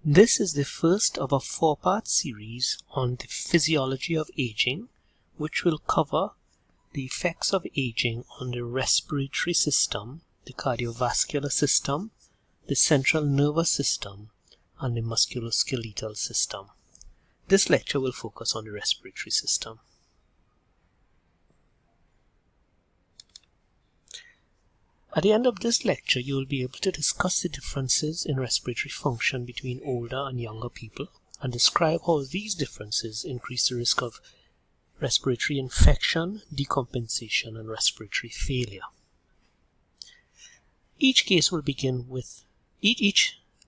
This is the first of a 4-part series on the physiology of aging, which will cover the effects of aging on the respiratory system, the cardiovascular system, the central nervous system, and the musculoskeletal system. This lecture will focus on the respiratory system. At the end of this lecture, you will be able to discuss the differences in respiratory function between older and younger people and describe how these differences increase the risk of respiratory infection, decompensation, and respiratory failure. Each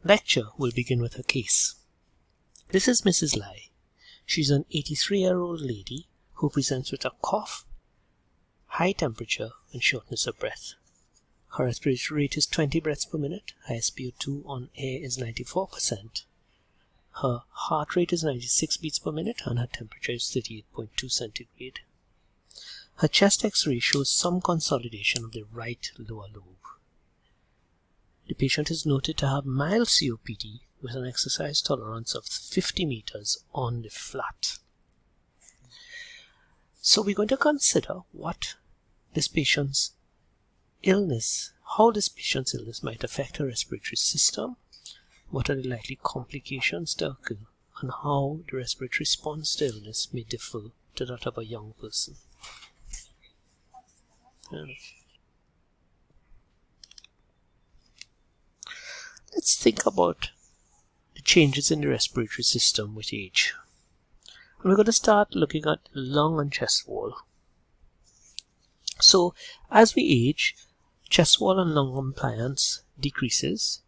lecture will begin with a case. This is Mrs. Lai. She's an 83-year-old lady who presents with a cough, high temperature, and shortness of breath. Her respiratory rate is 20 breaths per minute. Her SpO2 on air is 94%. Her heart rate is 96 beats per minute and her temperature is 38.2 centigrade. Her chest X-ray shows some consolidation of the right lower lobe. The patient is noted to have mild COPD with an exercise tolerance of 50 meters on the flat. So we're going to consider what this patient's illness, how this patient's illness might affect her respiratory system, what are the likely complications to occur, and how the respiratory response to illness may differ to that of a young person. Let's think about the changes in the respiratory system with age. And we're going to start looking at the lung and chest wall. So as we age, chest wall and lung compliance decreases,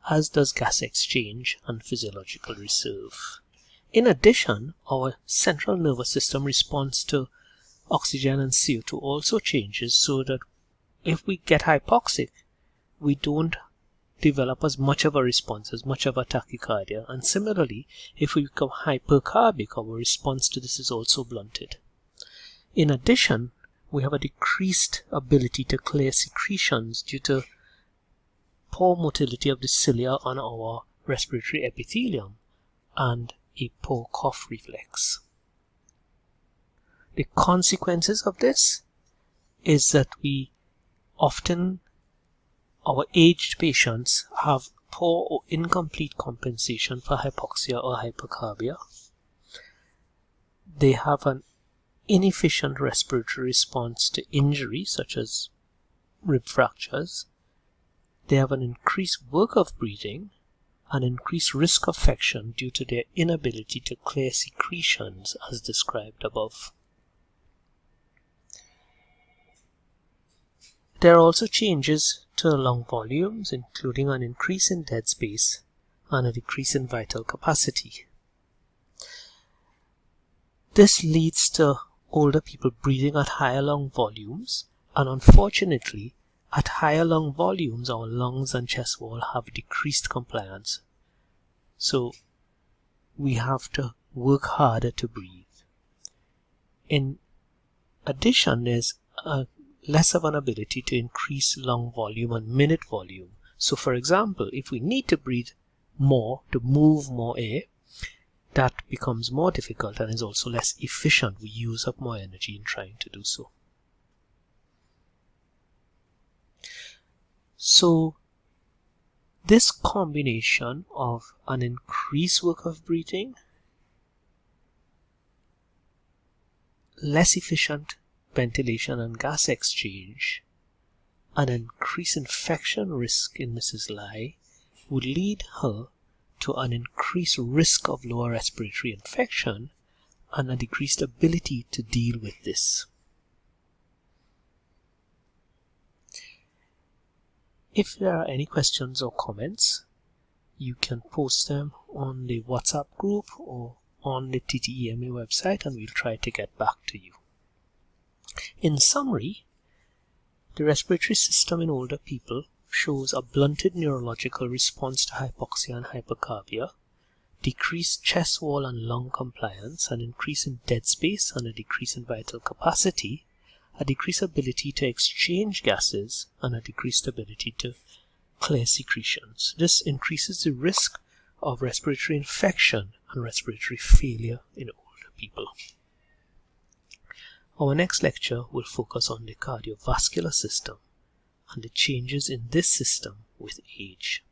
as does gas exchange and physiological reserve. In addition, our central nervous system response to oxygen and CO2 also changes, so that if we get hypoxic, we don't develop as much of a response, as much of a tachycardia, and similarly, if we become hypercarbic, our response to this is also blunted. In addition, we have a decreased ability to clear secretions due to poor motility of the cilia on our respiratory epithelium and a poor cough reflex. The consequences of this is that our aged patients have poor or incomplete compensation for hypoxia or hypercarbia. They have an inefficient respiratory response to injury such as rib fractures. They have an increased work of breathing and increased risk of infection due to their inability to clear secretions as described above. There are also changes to lung volumes, including an increase in dead space and a decrease in vital capacity. This leads to older people breathing at higher lung volumes, and unfortunately, at higher lung volumes, our lungs and chest wall have decreased compliance. So we have to work harder to breathe. In addition, there's less of an ability to increase lung volume and minute volume. So for example, if we need to breathe more, to move more air, that becomes more difficult and is also less efficient. We use up more energy in trying to do so. So this combination of an increased work of breathing, less efficient ventilation and gas exchange, and an increased infection risk in Mrs. Lai would lead her to an increased risk of lower respiratory infection and a decreased ability to deal with this. If there are any questions or comments, you can post them on the WhatsApp group or on the TTEMA website, and we'll try to get back to you. In summary, the respiratory system in older people shows a blunted neurological response to hypoxia and hypercarbia, decreased chest wall and lung compliance, an increase in dead space and a decrease in vital capacity, a decreased ability to exchange gases, and a decreased ability to clear secretions. This increases the risk of respiratory infection and respiratory failure in older people. Our next lecture will focus on the cardiovascular system and the changes in this system with age.